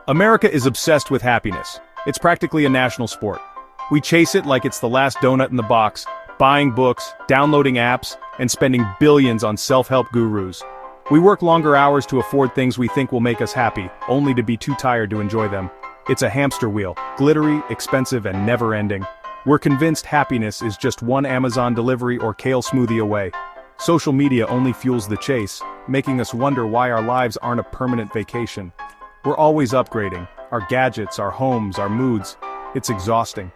America is obsessed with happiness. It's practically a national sport. We chase it like it's the last donut in the box, buying books, downloading apps, and spending billions on self-help gurus. We work longer hours to afford things we think will make us happy, only to be too tired to enjoy them. It's a hamster wheel, glittery, expensive, and never-ending. We're convinced happiness is just one Amazon delivery or kale smoothie away. Social media only fuels the chase, making us wonder why our lives aren't a permanent vacation. We're always upgrading, our gadgets, our homes, our moods. It's exhausting.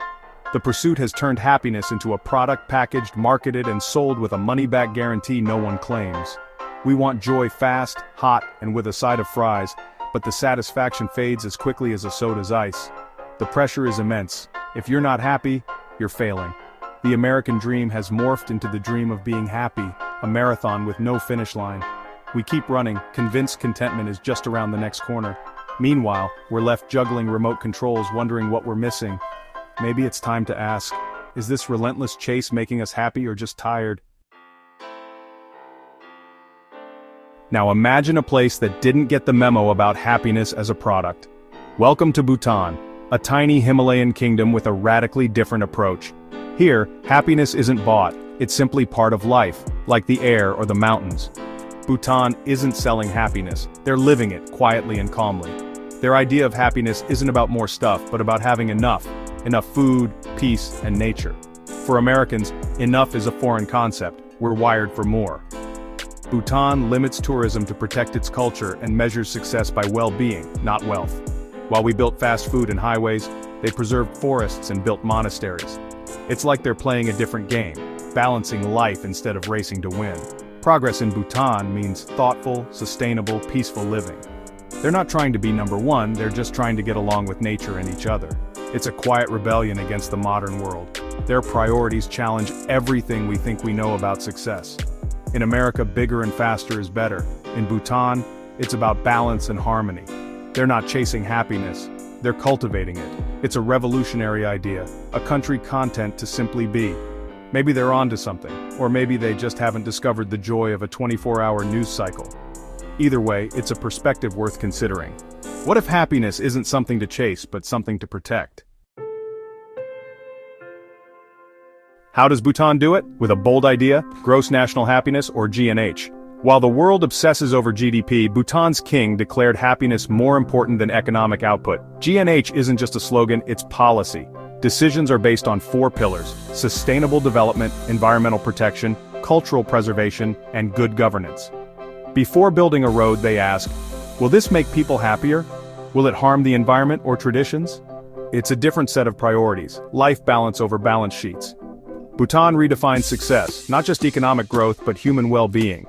The pursuit has turned happiness into a product packaged, marketed, and sold with a money-back guarantee no one claims. We want joy fast, hot, and with a side of fries, but the satisfaction fades as quickly as a soda's ice. The pressure is immense. If you're not happy, you're failing. The American dream has morphed into the dream of being happy, a marathon with no finish line. We keep running, convinced contentment is just around the next corner. Meanwhile, we're left juggling remote controls, wondering what we're missing. Maybe it's time to ask, is this relentless chase making us happy or just tired? Now imagine a place that didn't get the memo about happiness as a product. Welcome to Bhutan, a tiny Himalayan kingdom with a radically different approach. Here, happiness isn't bought, it's simply part of life, like the air or the mountains. Bhutan isn't selling happiness, they're living it quietly and calmly. Their idea of happiness isn't about more stuff, but about having enough food, peace, and nature. For Americans, enough is a foreign concept, we're wired for more. Bhutan limits tourism to protect its culture and measures success by well-being, not wealth. While we built fast food and highways, they preserved forests and built monasteries. It's like they're playing a different game, balancing life instead of racing to win. Progress in Bhutan means thoughtful, sustainable, peaceful living. They're not trying to be number one, they're just trying to get along with nature and each other. It's a quiet rebellion against the modern world. Their priorities challenge everything we think we know about success. In America, bigger and faster is better. In Bhutan, it's about balance and harmony. They're not chasing happiness, they're cultivating it. It's a revolutionary idea, a country content to simply be. Maybe they're onto something, or maybe they just haven't discovered the joy of a 24-hour news cycle. Either way, it's a perspective worth considering. What if happiness isn't something to chase, but something to protect? How does Bhutan do it? With a bold idea, gross national happiness, or G&H? While the world obsesses over GDP, Bhutan's king declared happiness more important than economic output. G&H isn't just a slogan, it's policy. Decisions are based on 4 pillars: sustainable development, environmental protection, cultural preservation, and good governance. Before building a road, they ask, will this make people happier? Will it harm the environment or traditions? It's a different set of priorities, life balance over balance sheets. Bhutan redefines success, not just economic growth but human well-being.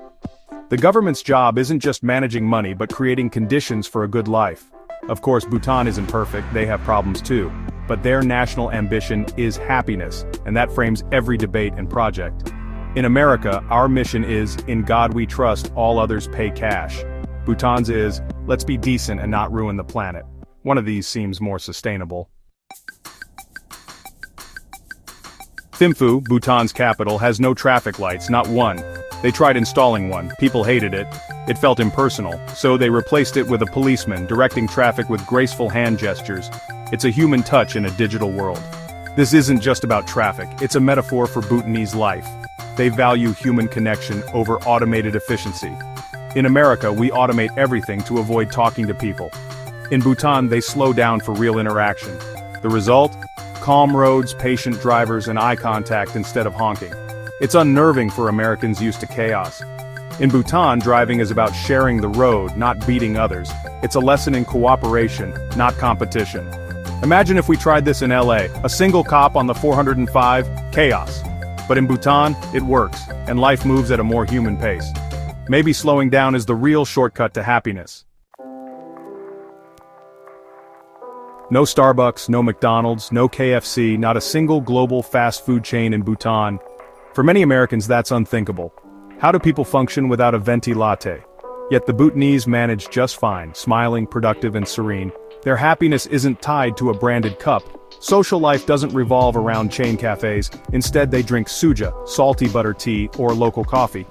The government's job isn't just managing money but creating conditions for a good life. Of course, Bhutan isn't perfect, they have problems too. But their national ambition is happiness, and that frames every debate and project. In America, our mission is, in God we trust, all others pay cash. Bhutan's is, let's be decent and not ruin the planet. One of these seems more sustainable. Thimphu, Bhutan's capital, has no traffic lights, not one. They tried installing one, people hated it. It felt impersonal, so they replaced it with a policeman, directing traffic with graceful hand gestures. It's a human touch in a digital world. This isn't just about traffic, it's a metaphor for Bhutanese life. They value human connection over automated efficiency. In America, we automate everything to avoid talking to people. In Bhutan, they slow down for real interaction. The result? Calm roads, patient drivers, and eye contact instead of honking. It's unnerving for Americans used to chaos. In Bhutan, driving is about sharing the road, not beating others. It's a lesson in cooperation, not competition. Imagine if we tried this in LA, a single cop on the 405, chaos. But in Bhutan, it works, and life moves at a more human pace. Maybe slowing down is the real shortcut to happiness. No Starbucks, no McDonald's, no KFC, not a single global fast food chain in Bhutan. For many Americans, that's unthinkable. How do people function without a venti latte? Yet the Bhutanese manage just fine, smiling, productive, and serene. Their happiness isn't tied to a branded cup. Social life doesn't revolve around chain cafes. Instead, they drink suja, salty butter tea, or local coffee.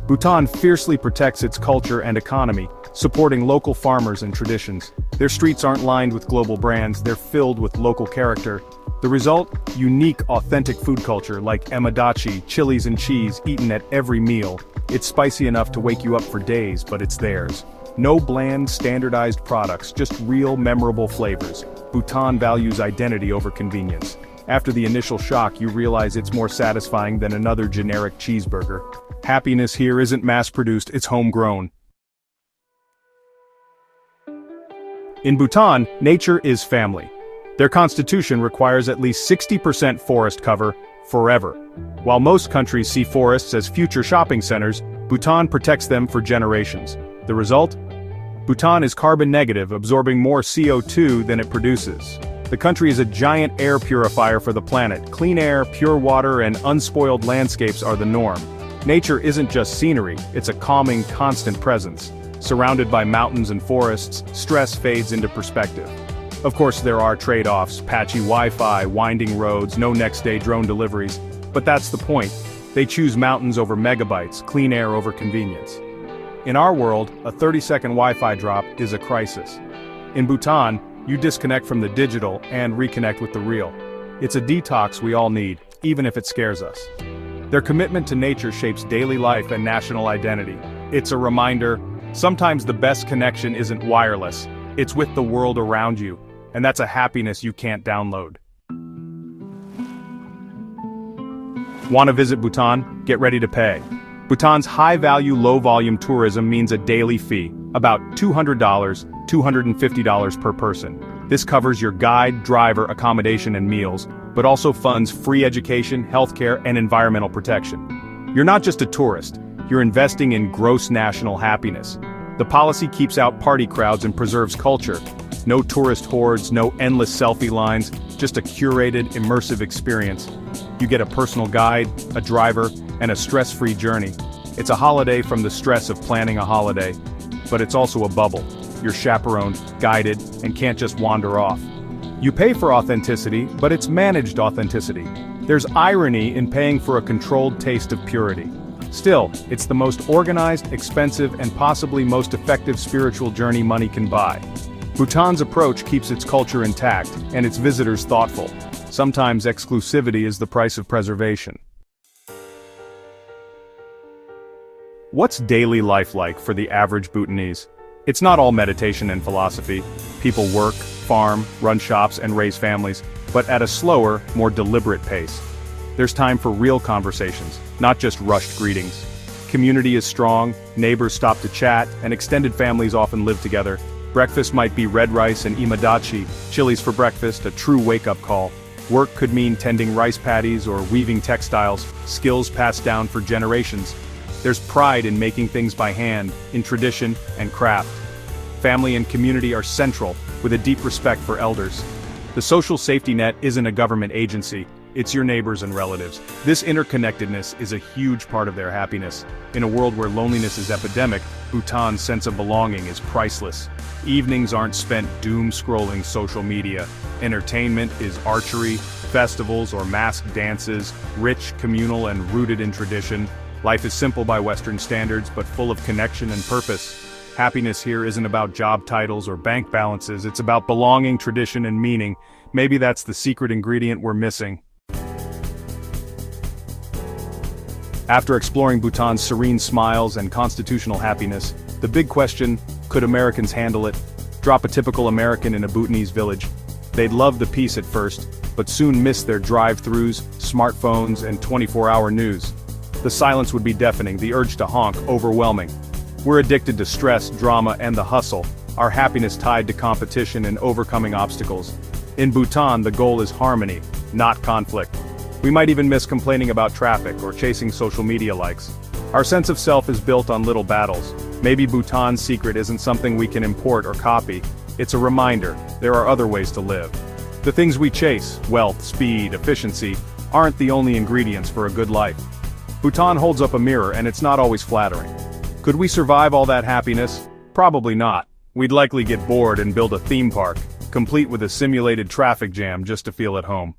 Bhutan fiercely protects its culture and economy, supporting local farmers and traditions. Their streets aren't lined with global brands, they're filled with local character. The result? Unique, authentic food culture like emadachi, chilies and cheese eaten at every meal. It's spicy enough to wake you up for days, but it's theirs. No bland, standardized products, just real, memorable flavors. Bhutan values identity over convenience. After the initial shock, you realize it's more satisfying than another generic cheeseburger. Happiness here isn't mass-produced, it's homegrown. In Bhutan, nature is family. Their constitution requires at least 60% forest cover, forever. While most countries see forests as future shopping centers, Bhutan protects them for generations. The result? Bhutan is carbon negative, absorbing more CO2 than it produces. The country is a giant air purifier for the planet. Clean air, pure water, and unspoiled landscapes are the norm. Nature isn't just scenery, it's a calming, constant presence. Surrounded by mountains and forests, stress fades into perspective. Of course, there are trade-offs: patchy Wi-Fi, winding roads, no next-day drone deliveries. But that's the point. They choose mountains over megabytes, clean air over convenience. In our world, a 30-second Wi-Fi drop is a crisis. In Bhutan, you disconnect from the digital and reconnect with the real. It's a detox we all need, even if it scares us. Their commitment to nature shapes daily life and national identity. It's a reminder, sometimes the best connection isn't wireless, it's with the world around you. And that's a happiness you can't download. Want to visit Bhutan? Get ready to pay. Bhutan's high-value, low-volume tourism means a daily fee, about $200, $250 per person. This covers your guide, driver, accommodation and meals, but also funds free education, healthcare, and environmental protection. You're not just a tourist, you're investing in gross national happiness. The policy keeps out party crowds and preserves culture. No tourist hordes, no endless selfie lines, just a curated, immersive experience. You get a personal guide, a driver, and a stress-free journey. It's a holiday from the stress of planning a holiday, but it's also a bubble. You're chaperoned, guided, and can't just wander off. You pay for authenticity, but it's managed authenticity. There's irony in paying for a controlled taste of purity. Still, it's the most organized, expensive, and possibly most effective spiritual journey money can buy. Bhutan's approach keeps its culture intact, and its visitors thoughtful. Sometimes exclusivity is the price of preservation. What's daily life like for the average Bhutanese? It's not all meditation and philosophy. People work, farm, run shops, and raise families, but at a slower, more deliberate pace. There's time for real conversations, not just rushed greetings. Community is strong, neighbors stop to chat, and extended families often live together. Breakfast might be red rice and imadachi, chilies for breakfast, a true wake-up call. Work could mean tending rice paddies or weaving textiles, skills passed down for generations. There's pride in making things by hand, in tradition and craft. Family and community are central, with a deep respect for elders. The social safety net isn't a government agency, it's your neighbors and relatives. This interconnectedness is a huge part of their happiness. In a world where loneliness is epidemic, Bhutan's sense of belonging is priceless. Evenings aren't spent doom-scrolling social media. Entertainment is archery, festivals or masked dances, rich, communal, and rooted in tradition. Life is simple by Western standards, but full of connection and purpose. Happiness here isn't about job titles or bank balances, it's about belonging, tradition, and meaning. Maybe that's the secret ingredient we're missing. After exploring Bhutan's serene smiles and constitutional happiness, the big question, could Americans handle it? Drop a typical American in a Bhutanese village. They'd love the peace at first, but soon miss their drive-thrus, smartphones, and 24-hour news. The silence would be deafening, the urge to honk overwhelming. We're addicted to stress, drama, and the hustle, our happiness tied to competition and overcoming obstacles. In Bhutan, the goal is harmony, not conflict. We might even miss complaining about traffic or chasing social media likes. Our sense of self is built on little battles. Maybe Bhutan's secret isn't something we can import or copy. It's a reminder, there are other ways to live. The things we chase, wealth, speed, efficiency, aren't the only ingredients for a good life. Bhutan holds up a mirror and it's not always flattering. Could we survive all that happiness? Probably not. We'd likely get bored and build a theme park, complete with a simulated traffic jam just to feel at home.